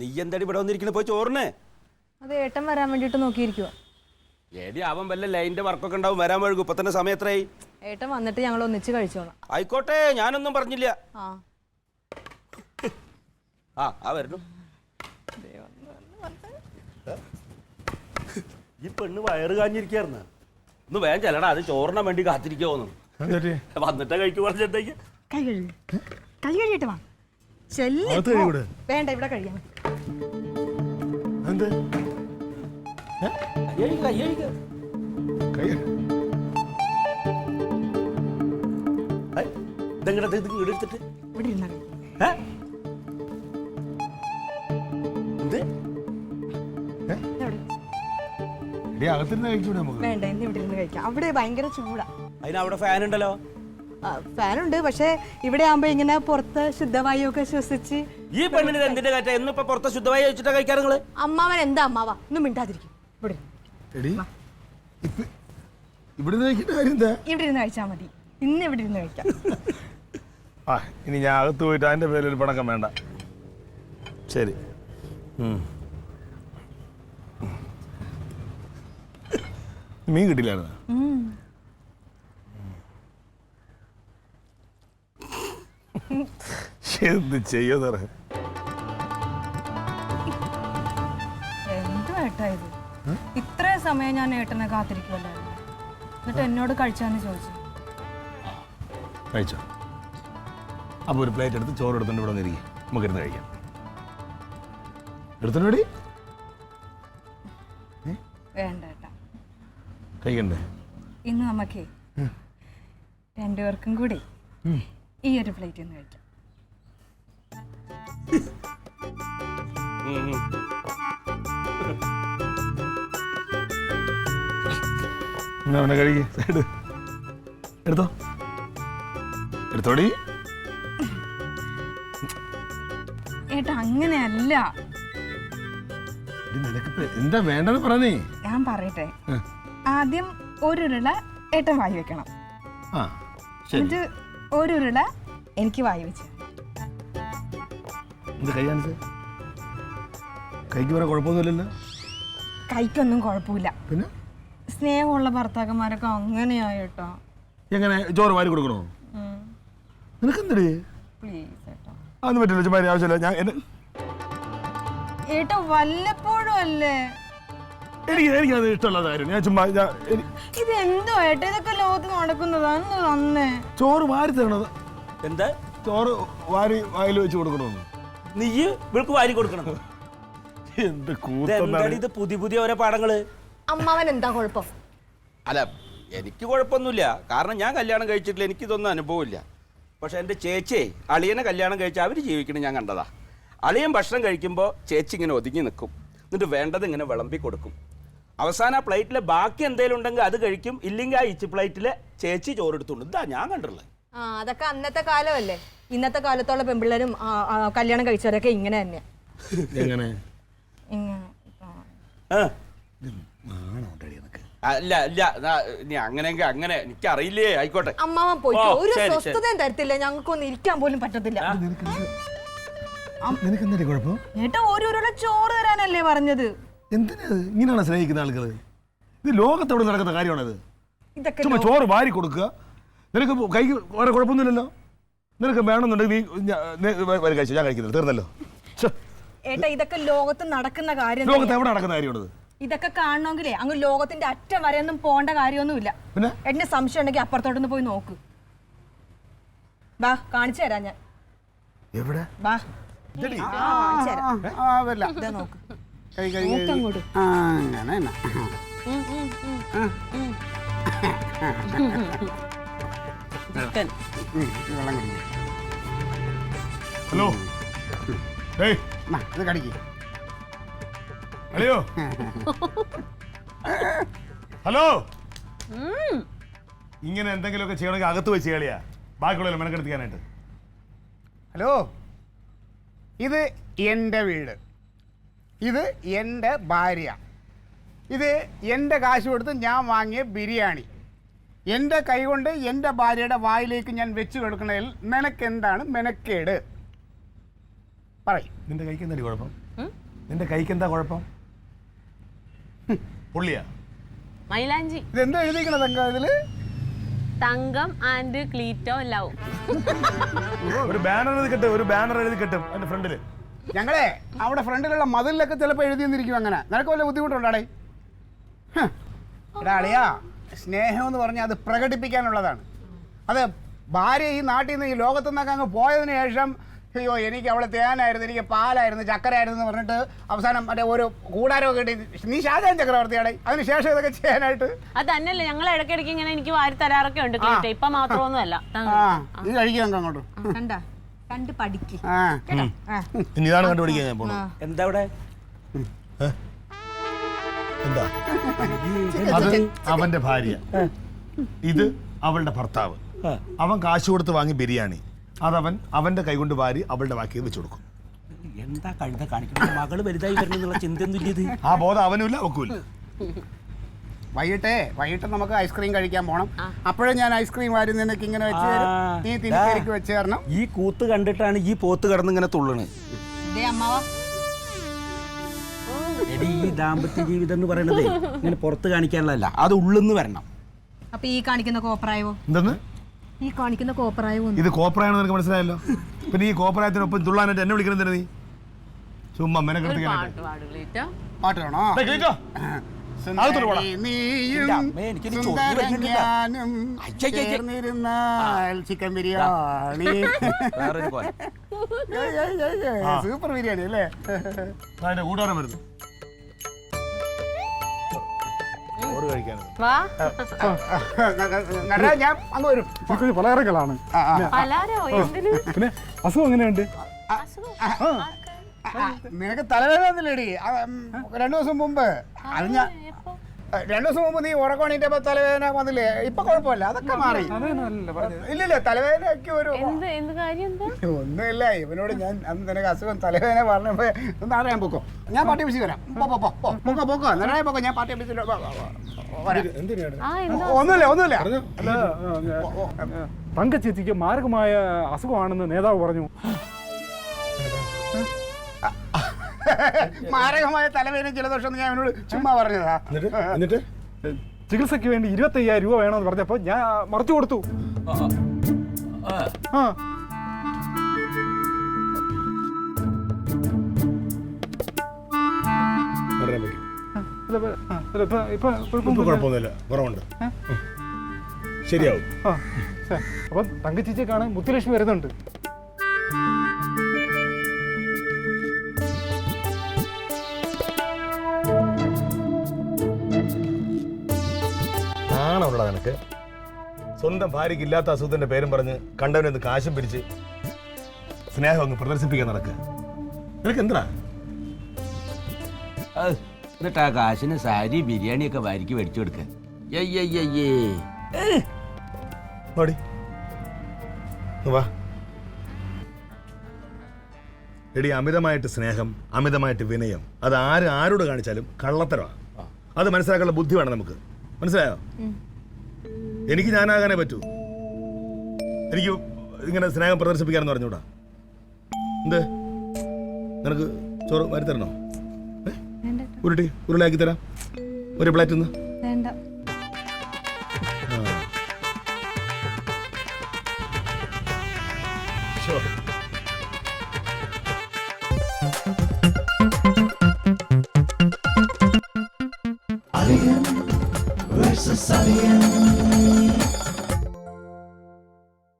നീ എന്താടി ഇവിടെ വന്നിരിക്കുന്നത്? പോയി ചോറിന്. അത് ഏട്ടൻ വരാൻ വേണ്ടിട്ട് നോക്കിയിരിക്കുക. ഏടി അവൻ വല്ല ലൈനിന്റെ വർക്കൊക്കെ ഉണ്ടാവും, വരാൻ വഴുകും. ഇപ്പൊ തന്നെ സമയം എത്രയായി? ഏട്ടൻ വന്നിട്ട് ഞങ്ങൾ ഒന്നിച്ച് കഴിച്ചോളാം. ആയിക്കോട്ടെ, ഞാനൊന്നും പറഞ്ഞില്ല. വരുന്നു. ഈ പെണ്ണ് വയറ് കാഞ്ഞിരിക്കായിരുന്നു. ഒന്ന് വേഗം ചെല്ലടാ, അത് ചോറിനാൻ വേണ്ടി കാത്തിരിക്കുമോന്നു. വന്നിട്ടേ കഴിക്കു. പറഞ്ഞിട്ടേക്ക് കൈ കഴുകിട്ട് വാ. വേണ്ട, ഇവിടെ കഴിയാം. എടുത്തിട്ട് ഇവിടെ ഇരുന്ന വേണ്ട, ഇന്ന് ഇവിടെ ഇരുന്ന് കഴിക്കാം. അവിടെ ഭയങ്കര ചൂടാ. അതിനവിടെ ഫാൻ ഉണ്ടല്ലോ. ഫാനുണ്ട്, പക്ഷെ ഇവിടെ ആകുമ്പോ ഇങ്ങനെ പുറത്ത് ശുദ്ധവായു ഒക്കെ ശ്വസിച്ച്. ഈ പെണ്ണിന് എന്തിന്റെ കാറ്റ? എന്നിപ്പോ പുറത്തെ ശുദ്ധവായു വെച്ചിട്ടാ കഴിക്കാറ് നിങ്ങള്? അമ്മാവൻ എന്താ അമ്മാവാ, ഒന്നും മിണ്ടാതിരിക്കും. ഇവിടെ ഇരുന്ന് കഴിച്ചാ മതി. ഇന്ന് ഇവിടെ ഇരുന്ന് കഴിക്കാം. ഇനി ഞാൻ അകത്ത് പോയിട്ട് അതിന്റെ പേരിൽ പണക്കം വേണ്ട. ശരി. മീൻ കിട്ടില്ലായിരുന്നു. എന്ത് ചെയ്യോ സാറേ? എന്ത് ഏട്ടാ ഇത്? ഇത്രയും സമയം ഞാൻ ഏട്ടനെ കാത്തിരിക്കുമല്ലായിരുന്നു. എന്നിട്ട് എന്നോട് കഴിച്ചാന്ന് ചോദിച്ചു. കഴിച്ചോ? അപ്പൊ ഒരു പ്ലേറ്റ് എടുത്ത് ചോറ് എടുത്തോണ്ട് ഇവിടെ വന്നിരിക്കും, നമുക്കിരുന്ന് കഴിക്കാം. എടുത്തോണ്ടി വേണ്ട ഏട്ടാ, കഴിക്കണ്ടേ? ഇന്ന് നമുക്കേ രണ്ടുപേർക്കും കൂടി ഈ ഒരു പ്ലേറ്റ് ഒന്ന് കഴിക്കാം. എടുത്തോ, എടുത്തോടി. ഏട്ടാ അങ്ങനെയല്ല. എന്താ വേണ്ടെന്ന് പറഞ്ഞേ? ഞാൻ പറയട്ടെ. ആദ്യം ഒരു ഉരുള ഏട്ടൻ വായി വെക്കണം, എന്നിട്ട് ഒരു ഉരുള എനിക്ക് വായി വെച്ച്. കൈക്ക് വേറെ കുഴപ്പമൊന്നുമില്ലല്ലോ? കൈക്കൊന്നും കുഴപ്പമില്ല. പിന്നെ സ്നേഹമുള്ള ഭർത്താക്കന്മാരൊക്കെ അങ്ങനെയായിട്ടോ. എങ്ങനെ ചോറ് വാരി കൊടുക്കണോ? നിനക്കെന്തേ? പ്ലീസ് ഏട്ടാ. അതൊന്നും പറ്റില്ല, ചുമ്മാ ആവശ്യമില്ല. ഞാൻ ഏട്ടാ വല്ലപ്പോഴും അല്ലേ. എനിക്കത് ഇഷ്ടമുള്ള കാര്യം. ഞാൻ ചുമ്മാ ഇത് എന്തോ ഏട്ടാ, ഇതൊക്കെ ലോകത്ത് നടക്കുന്നതാ. അന്നേ ചോറ് വാരി തരണത്. എന്താ? ചോറ് വാരി വായിൽ വെച്ച് കൊടുക്കണമെന്ന് നീ ഇവൾക്ക് വാരി കൊടുക്കണം? എന്ത് കൂത്താണ് ഇത്? പുതിയ പുതിയ ഓരോ പാഠങ്ങള്. അമ്മാവൻ എന്താ കുഴപ്പം? അല്ല, എനിക്ക് കുഴപ്പമൊന്നുമില്ല. കാരണം ഞാൻ കല്യാണം കഴിച്ചിട്ടില്ല, എനിക്കിതൊന്നും അനുഭവമില്ല. പക്ഷെ എൻ്റെ ചേച്ചിയെ അളിയനെ കല്യാണം കഴിച്ചാൽ അവർ ജീവിക്കണം ഞാൻ കണ്ടതാ. അളിയൻ ഭക്ഷണം കഴിക്കുമ്പോൾ ചേച്ചി ഇങ്ങനെ ഒതുങ്ങി നിൽക്കും, എന്നിട്ട് വേണ്ടത് ഇങ്ങനെ വിളമ്പി കൊടുക്കും. അവസാനം ആ പ്ലേറ്റിൽ ബാക്കി എന്തെങ്കിലും ഉണ്ടെങ്കിൽ അത് കഴിക്കും, ഇല്ലെങ്കിൽ ആ ഇച്ചി പ്ലേറ്റിൽ ചേച്ചി ചോറെടുത്തുണ്ട്. ഇതാ ഞാൻ കണ്ടുള്ളത്. അതൊക്കെ അന്നത്തെ കാലമല്ലേ. ഇന്നത്തെ കാലത്തുള്ള പെൺപിള്ളേരും കല്യാണം കഴിച്ചവരൊക്കെ ഇങ്ങനെ തന്നെയാ. അല്ല അല്ല, അങ്ങനെയെങ്കിൽ അങ്ങനെ എനിക്കറിയില്ലേ. ആയിക്കോട്ടെ. അമ്മാവൻ പോയിട്ട് ഒരു സ്വസ്ഥതയും തരത്തില്ല, ഞങ്ങൾക്കൊന്നും ഇരിക്കാൻ പോലും പറ്റത്തില്ല. ഏട്ടാ ഒരു ചോറ് തരാനല്ലേ പറഞ്ഞത്? എന്തിനാ ഇങ്ങനെയാണ് സ്നേഹിക്കുന്ന ആളുകൾ? ഇത് ലോകത്തോടെ നടക്കുന്ന കാര്യമാണത്. ചുമ്മാ ചോറ് വാരി കൊടുക്കുക. നിനക്ക് കൈക്ക് വേറെ കുഴപ്പമൊന്നുമില്ലല്ലോ. നിനക്ക് വേണമെന്നുണ്ടെങ്കിൽ നീ കഴിച്ചു, ഞാൻ കഴിക്കുന്നില്ല, തീർന്നല്ലോ. ഏട്ടാ ഇതൊക്കെ ലോകത്ത് നടക്കുന്ന കാര്യം. ലോകത്ത് എവിടെ നടക്കുന്ന കാര്യമാണത്? ഇതൊക്കെ കാണണമെങ്കിലേ അങ്ങ് ലോകത്തിന്റെ അറ്റം വരെ ഒന്നും പോകേണ്ട കാര്യമൊന്നുമില്ല. പിന്നെ എന്നെ സംശയം ഉണ്ടെങ്കിൽ അപ്പുറത്തോട്ടൊന്ന് പോയി നോക്ക്. ബാ കാണിച്ചു തരാം ഞാൻ. എവിടെ? ബാ ഹലോ, അളിയോ, ഹലോ. ഇങ്ങനെ എന്തെങ്കിലുമൊക്കെ ചെയ്യണമെങ്കിൽ അകത്ത് വെച്ച് കളിയാ, ബാക്കിയുള്ള മെനക്കെടുത്തിക്കാനായിട്ട്. ഹലോ, ഇത് എൻ്റെ വീട്, ഇത് എൻ്റെ ഭാര്യ, ഇത് എൻ്റെ കാശ് കൊടുത്ത് ഞാൻ വാങ്ങിയ ബിരിയാണി. എൻ്റെ കൈ കൊണ്ട് എൻ്റെ ഭാര്യയുടെ വായിലേക്ക് ഞാൻ വെച്ച് കൊടുക്കണതിൽ നിനക്കെന്താണ് മെനക്കേട്? പറയും. നിന്റെ കൈക്ക് എന്താ കുഴപ്പം? നിന്റെ കൈക്ക് എന്താ കുഴപ്പം? പുള്ളിയാ മൈലാഞ്ചി. ഇതെന്താ എഴുതിക്കണ തങ്കം ഇതില്? തങ്കം ആൻഡ് ക്ലീറ്റോ ലവ്. ഒരു ബാനർ എഴുതി കെട്ടും, ഒരു ബാനർ എഴുതി കെട്ടും അതിന്റെ ഫ്രണ്ടില്. ഞങ്ങളെ അവിടെ ഫ്രണ്ടിലുള്ള മതിലൊക്കെ ചിലപ്പോൾ എഴുതി തന്നിരിക്കും. അങ്ങനെ നിനക്ക് വല്ല ബുദ്ധിമുട്ടുണ്ടാടേ? എടാ അളിയാ, സ്നേഹം എന്ന് പറഞ്ഞാൽ അത് പ്രകടിപ്പിക്കാനുള്ളതാണ്. അത് ഭാര്യ ഈ നാട്ടിൽ നിന്ന് ഈ ലോകത്തു നിന്നൊക്കെ അങ്ങ് പോയതിന് ശേഷം അയ്യോ എനിക്ക് അവളെ തേനായിരുന്നു, എനിക്ക് പാലായിരുന്നു, ചക്കരായിരുന്നു എന്ന് പറഞ്ഞിട്ട് അവസാനം മറ്റേ ഒരു കൂടാരമൊക്കെ കിട്ടി. നീ ഷാജഹാൻ ചക്രവർത്തിയാടേ, അതിന് ശേഷം ഇതൊക്കെ ചെയ്യാനായിട്ട്. അത് തന്നെയല്ലേ ഞങ്ങൾ ഇടയ്ക്കിടയ്ക്ക് ഇങ്ങനെ എനിക്ക് വാരി തരാറൊക്കെ ഉണ്ട് ക്ലീറ്റോ. ഇപ്പൊ മാത്രമൊന്നും അല്ല. നീ കഴിക്കാൻ അങ്ങോട്ട് കണ്ട കണ്ട് പഠിക്ക്. ഇനി ഇതാണ് കണ്ടുപിടിക്കാൻ ഞാൻ പോണു. എന്താ ഇവിടെ? എന്താ? അത് അവന്റെ ഭാര്യ, ഇത് അവളുടെ ഭർത്താവ്. അവൻ കാശ് കൊടുത്ത് വാങ്ങി ബിരിയാണി, അതവൻ അവന്റെ കൈകൊണ്ട് വാരി അവളുടെ ബാക്കി വെച്ചു കൊടുക്കും. എന്താ കഴുത കാണിക്കുന്നത്? മകള് വലുതായി വരുന്നുള്ള ചിന്തയൊന്നും ഇല്ല. ആ ബോധം അവനുമില്ല ഒക്കുമില്ല. വൈകിട്ട് നമുക്ക് ഐസ്ക്രീം കഴിക്കാൻ പോണം. അപ്പോഴും ഞാൻ ഐസ്ക്രീം വാരി നിനക്ക് ഇങ്ങനെ വെച്ച് തരും, നീ തിരിച്ചേക്ക് വെച്ച് തരണം. ഈ കൂത്ത് കണ്ടിട്ടാണ് ഈ പോത്ത് കിടന്ന് ഇങ്ങനെ തുള്ളണ്. എടി, ഈ ദാമ്പത്യ ജീവിതം എന്ന് പറയുന്നത് ഇങ്ങനെ പുറത്ത് കാണിക്കാനുള്ളതല്ല, അത് ഉള്ളിന്ന് വരണം. അപ്പൊ ഈ കാണിക്കുന്ന കോപ്രായവോ? എന്തെന്ന്? ഈ കാണിക്കുന്ന കോപ്രായവോ? ഇത് കോപ്രായാണെന്ന് നിനക്ക് മനസ്സിലായല്ലോ. പിന്നെ ഈ കോപ്രായത്തിനൊപ്പം തുള്ളാനായിട്ട് എന്നെ വിളിക്കുന്നത് നീ ചുമ്മാ മെനക്കെടുത്തിക്കാനായിട്ട്. പാട്ട് വേണോ? ചിക്കൻ ബിരിയാണി, സൂപ്പർ ബിരിയാണി അല്ലേ? അതിന്റെ കൂട്ടുകാരൻ വരുന്നു ചോറ് കഴിക്കാനും. വാ. ഞാൻ അങ്ങ് വരും. പലഹാരങ്ങളാണ്. പലാരോ എന്തിന്? പിന്നെ അസുഖം എങ്ങനെയുണ്ട്? നിനക്ക് തലവേദന ഒന്നുമില്ലേടി? 2 ദിവസം മുമ്പ് അത് ഞാൻ 2 ദിവസം മുമ്പ് നീ ഉറക്കണീറ്റപ്പോ തലവേദന വന്നില്ലേ? ഇപ്പൊ കുഴപ്പമില്ല, അതൊക്കെ മാറി. ഇല്ലല്ല, തലവേദനയൊക്കെ ഒരു എന്ത് കാര്യം എന്താ? ഒന്നുമില്ല. ഇവനോട് ഞാൻ അന്ന് നിനക്ക് അസുഖം തലവേദന പറഞ്ഞപ്പോ നാളെ ഞാൻ പൊക്കോ, ഞാൻ പാർട്ടി ഓഫീസിൽ വരാം. പൊക്കോ നാളെ പൊക്കോ, ഞാൻ പാർട്ടി ഓഫീസിൽ ഒന്നുമില്ല. തങ്കച്ചേച്ചിക്ക് മാരകമായ അസുഖമാണെന്ന് നേതാവ് പറഞ്ഞു. മാരകമായ തലവേദന ജലദോഷം ഞാൻ അവനോട് ചുമ്മാ പറഞ്ഞതാ. എന്നിട്ട് ചികിത്സയ്ക്ക് വേണ്ടി 25,000 രൂപ വേണമെന്ന് പറഞ്ഞപ്പോ ഞാൻ മറച്ചു കൊടുത്തു. കുഴപ്പമൊന്നുമില്ല, കുറവുണ്ട്, ശരിയാവും. അപ്പൊ തങ്കച്ചേച്ചിയെ കാണാൻ മുത്തുലക്ഷ്മി വരുന്നുണ്ട്. ആണുള്ള നിനക്ക് സ്വന്തം ഭാര്യയ്ക്ക് ഇല്ലാത്ത അസുഖത്തിന്റെ പേരും പറഞ്ഞ് കണ്ടവനൊന്ന് കാശും പിരിച്ച് സ്നേഹം അങ്ങ് പ്രദർശിപ്പിക്കാൻ നടക്കുക. നിനക്ക് എന്താ? എന്നിട്ട് ആ കാശിന് സാരി ബിരിയാണി ഒക്കെ വാരിക്ക് മേടിച്ചു കൊടുക്കാൻ. വാ എടി, അമിതമായിട്ട് സ്നേഹം, അമിതമായിട്ട് വിനയം, അത് ആരോട് കാണിച്ചാലും കള്ളത്തരമാണ്. അത് മനസ്സിലാക്കാനുള്ള ബുദ്ധി വേണം നമുക്ക്. മനസ്സിലായോ? എനിക്ക് ഞാനാകാനേ പറ്റൂ. എനിക്ക് ഇങ്ങനെ സ്നേഹം പ്രദർശിപ്പിക്കാനെന്ന് പറഞ്ഞൂടാ. എന്ത് നിനക്ക് ചോറ് വാരി തരണോ? ഉരുളയാക്കി തരാം, ഒരു പ്ലേറ്റ് നിന്ന്. Alien versus Alien.